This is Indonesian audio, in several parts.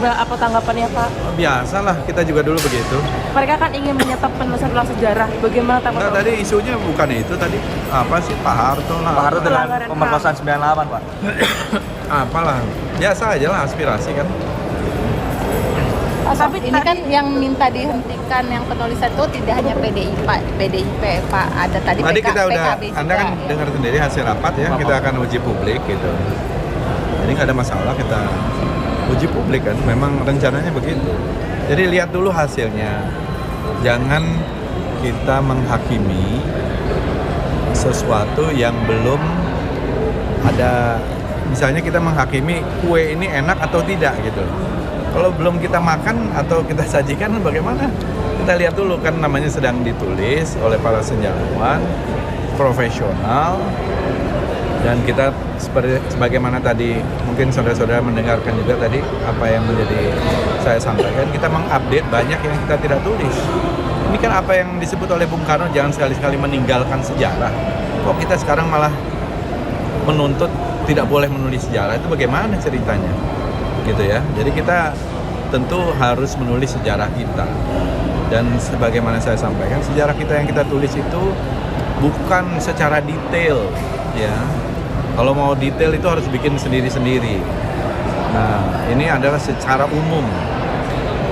Apa tanggapannya Pak? Biasalah, kita juga dulu begitu. Mereka kan ingin menyetop penulisan ulang sejarah. Bagaimana tanggapan? Nah, tadi isunya bukan itu tadi. Apa sih Pak Harto lah. Pak Harto dengan Pelanggaran pemerkosaan 98, Pak. Apalah. Biasa aja lah aspirasi kan. Tapi ini kan yang minta dihentikan yang penulisan itu tidak hanya PDIP Pak, ada tadi Tadi kita udah, PKB juga, Anda kan ya. dengar sendiri hasil rapat ya, kita akan uji publik gitu. Jadi nggak ada masalah kita uji publik kan, memang rencananya begitu. Jadi lihat dulu hasilnya, jangan kita menghakimi sesuatu yang belum ada. Misalnya kita menghakimi kue ini enak atau tidak gitu. Kalau belum kita makan atau kita sajikan bagaimana? Kita lihat dulu kan, namanya sedang ditulis oleh para sejarawan profesional, dan kita sebagaimana tadi mungkin saudara-saudara mendengarkan juga tadi apa yang menjadi saya sampaikan, kita mengupdate banyak yang kita tidak tulis. Ini kan apa yang disebut oleh Bung Karno, jangan sekali-sekali meninggalkan sejarah. Kok kita sekarang malah menuntut tidak boleh menulis sejarah? Itu bagaimana ceritanya? Gitu ya. Jadi kita tentu harus menulis sejarah kita. Dan sebagaimana saya sampaikan, sejarah kita yang kita tulis itu bukan secara detail ya. Kalau mau detail itu harus bikin sendiri-sendiri. Nah, ini adalah secara umum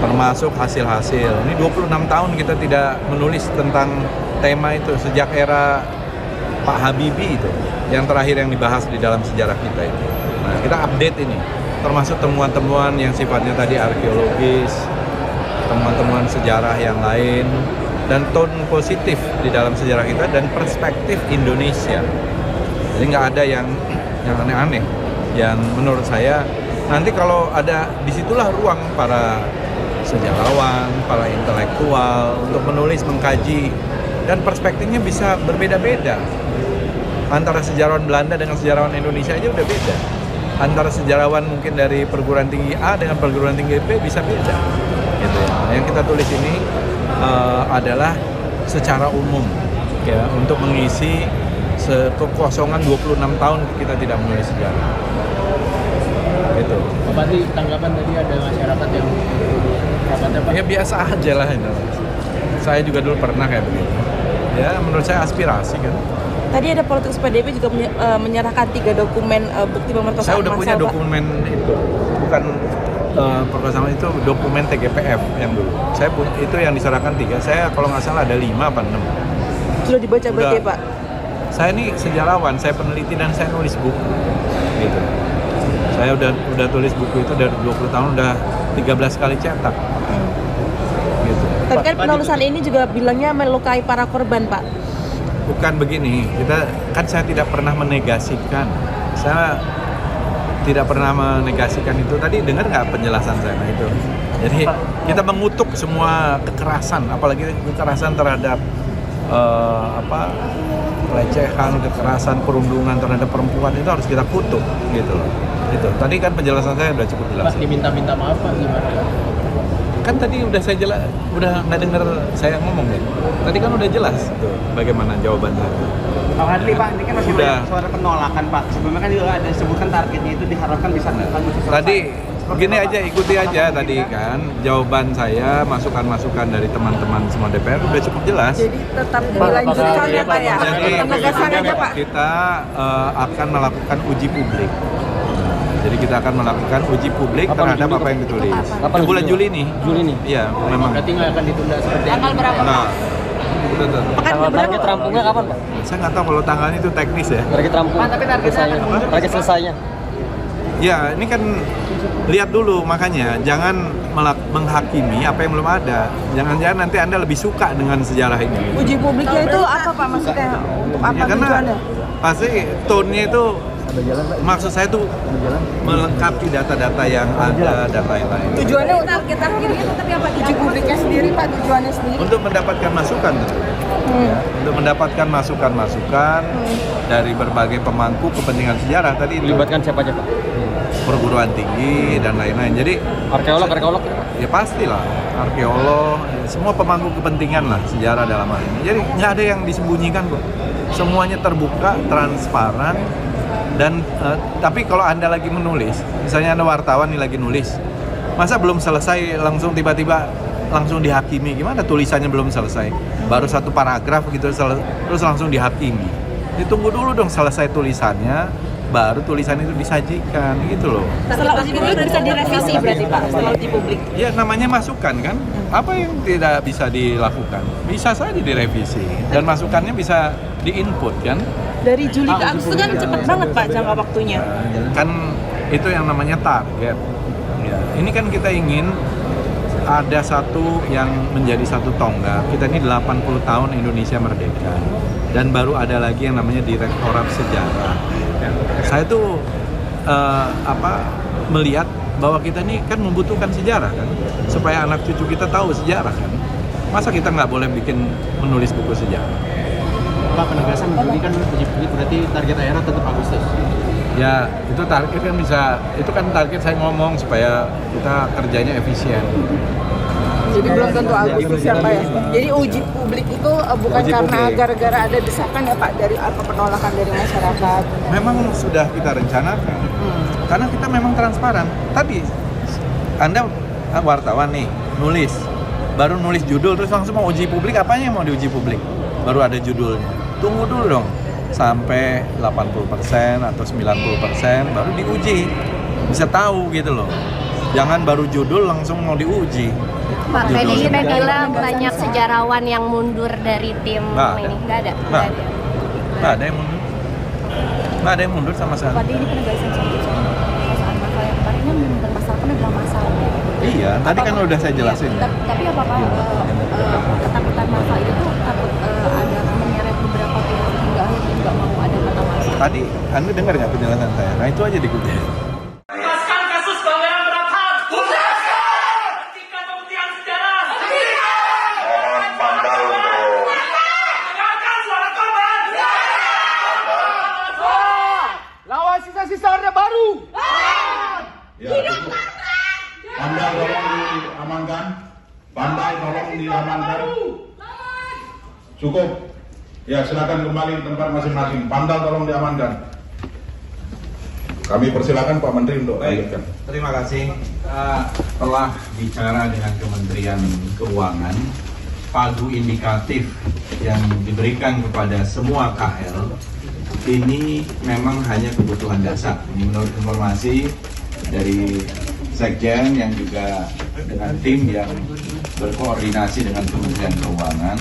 termasuk hasil-hasil. Ini 26 tahun kita tidak menulis tentang tema itu sejak era Pak Habibie itu. Yang terakhir yang dibahas di dalam sejarah kita itu. Nah, kita update ini, termasuk temuan-temuan yang sifatnya tadi arkeologis, temuan-temuan sejarah yang lain, dan tone positif di dalam sejarah kita dan perspektif Indonesia. Jadi nggak ada yang aneh-aneh. Yang menurut saya nanti kalau ada, disitulah ruang para sejarawan, para intelektual untuk menulis, mengkaji, dan perspektifnya bisa berbeda-beda. Antara sejarawan Belanda dengan sejarawan Indonesia aja udah beda. Antara sejarawan mungkin dari perguruan tinggi A dengan perguruan tinggi B bisa beda. Gitu ya. Yang kita tulis ini adalah secara umum ya, untuk mengisi kekosongan 26 tahun kita tidak menulis sejarah. Gitu. Pak Fadli, tanggapan tadi ada masyarakat yang rapatnya Pak? Ya biasa aja lah itu. Saya juga dulu pernah kayak begitu. Ya menurut saya aspirasi kan. Tadi ada politikus PDIP juga menyerahkan 3 dokumen bukti pemerkosaan Saya udah punya massal, Pak. dokumen itu, bukan perkosaan, itu dokumen TGPF yang dulu. Saya punya itu yang diserahkan 3. Saya kalau nggak salah ada 5 apa 6. Sudah dibaca berarti Pak? Saya ini sejarawan, saya peneliti dan saya nulis buku. Gitu. Saya udah tulis buku itu dari 20 tahun, udah 13 kali cetak. Gitu. Tapi kan penulisan ini juga bilangnya melukai para korban, Pak. Bukan begini, saya tidak pernah menegasikan. Saya tidak pernah menegasikan itu. Tadi dengar nggak penjelasan saya itu? Jadi kita mengutuk semua kekerasan, apalagi kekerasan terhadap pelecehan, kekerasan, perundungan terhadap perempuan itu harus kita kutuk, gitu loh. Itu. Tadi kan penjelasan saya udah cukup jelas. Pas diminta-minta maaf Pak gimana? Kan tadi udah saya jelas, udah nggak dengar saya ngomong ya. Tadi kan udah jelas tuh bagaimana jawabannya. Pak Fadli, Pak, ini kan masih Udah. banyak suara penolakan, Pak. Sebelumnya kan juga ada disebutkan targetnya itu diharapkan bisa selesai. Tadi begini aja, ikuti aja tadi kan jawaban saya, masukan-masukan dari teman-teman semua DPR udah cukup jelas. Jadi tetap dilanjutkan ya Pak ya? Jadi Penegasan aja Pak? kita akan melakukan uji publik. Jadi kita akan melakukan uji publik terhadap apa yang ditulis. Kapan Bulan Juli nih. Juli nih. Iya, memang. Berarti nggak akan ditunda seperti Tanggal berapa? Nah, betul. Tanggal target rampungnya kapan Pak? Saya nggak tahu kalau tanggalnya itu teknis ya. Target rampung. Pak, tapi targetnya akan Target selesainya. Ya, ini kan lihat dulu, makanya jangan menghakimi apa yang belum ada. Jangan-jangan nanti Anda lebih suka dengan sejarah ini. Uji publiknya itu apa Pak maksudnya? Untuk apa Ya, karena tujuannya? pasti tone-nya itu, maksud saya tuh melengkapi data-data yang ada dan lain-lain. Tujuannya untuk kita akhirnya tapi apa? Uji publiknya sendiri Pak, tujuannya sendiri? Untuk mendapatkan masukan tentu. Ya, untuk mendapatkan masukan-masukan dari berbagai pemangku kepentingan sejarah tadi itu. Melibatkan siapa aja Pak? Perguruan tinggi dan lain-lain. Jadi Arkeolog. ya pastilah arkeolog, semua pemangku kepentingan lah sejarah dalam hal ini. Jadi nggak ada yang disembunyikan kok. Semuanya terbuka, transparan. Dan tapi kalau Anda lagi menulis, misalnya Anda wartawan nih lagi nulis, Masa belum selesai langsung tiba-tiba langsung dihakimi? Gimana tulisannya belum selesai? Baru satu paragraf gitu terus langsung dihakimi. Ditunggu dulu dong selesai tulisannya, baru tulisan itu disajikan gitu loh. Setelah uji publik bisa direvisi berarti Pak, setelah uji publik. Ya namanya masukan kan, apa yang tidak bisa dilakukan? Bisa saja direvisi dan masukannya bisa diinput kan. Dari Juli ke Agustus kan cepet banget Pak jangka waktunya. Kan itu yang namanya target. Ya, ini kan kita ingin ada satu yang menjadi satu tonggak. Kita ini 80 tahun Indonesia merdeka dan baru ada lagi yang namanya Direktorat Sejarah. Saya tuh melihat bahwa kita ini kan membutuhkan sejarah kan, supaya anak cucu kita tahu sejarah kan. Masa kita nggak boleh menulis buku sejarah? Pak, penegasan Juli kan uji publik berarti target daerah tetap Agustus. Ya, itu target kan itu kan target saya ngomong supaya kita kerjanya efisien. Jadi belum tentu Agustus ya Pak ya. Jadi uji publik itu bukan Uji karena publik. gara-gara ada desakan ya Pak dari penolakan dari masyarakat. Memang sudah kita rencanakan, karena kita memang transparan. Tadi Anda wartawan nih, baru nulis judul terus langsung mau uji publik, apanya yang mau diuji publik? Baru ada judulnya. Tunggu dulu dong, sampai 80% atau 90% baru diuji. Bisa tahu gitu loh. Jangan baru judul langsung mau diuji. Pak, PDIP bilang banyak sejarawan yang mundur dari tim ini. Nggak ada? Nggak ada yang mundur. Nggak ada yang mundur sama sekali. Pada ini penegasan soal perasaan masalah yang kemarin kan bermasalah adalah masalah. Iya, tadi kan udah saya jelasin. Tapi apakah ketakutan masa itu tuh takut ada menyeret beberapa pihak hingga akhirnya nggak mau ada kata masa? Tadi Anda dengar nggak penjelasan saya? Nah itu aja diikuti. Tuntaskan kasus pelanggaran berat HAM. Tuntaskan. Hentikan pembuktian sejarah. Hentikan. Pandal dong. Dengarkan suara korban. Lawan sisa-sisa Orde Baru. Ya, cukup. Pandal tolong diamankan. Pandal tolong diamankan. Cukup. Ya, silakan kembali ke tempat masing-masing. Pandal tolong diamankan. Kami persilakan Pak Menteri untuk lanjutkan. Terima kasih. Kita telah bicara dengan Kementerian Keuangan, pagu indikatif yang diberikan kepada semua KL ini memang hanya kebutuhan dasar. Ini menurut informasi dari Sekjen yang juga dengan tim yang berkoordinasi dengan Kementerian Keuangan.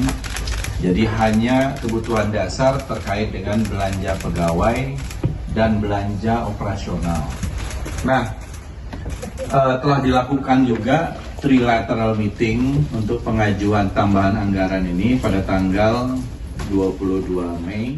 Jadi hanya kebutuhan dasar terkait dengan belanja pegawai dan belanja operasional. Nah, telah dilakukan juga trilateral meeting untuk pengajuan tambahan anggaran ini pada tanggal 22 Mei.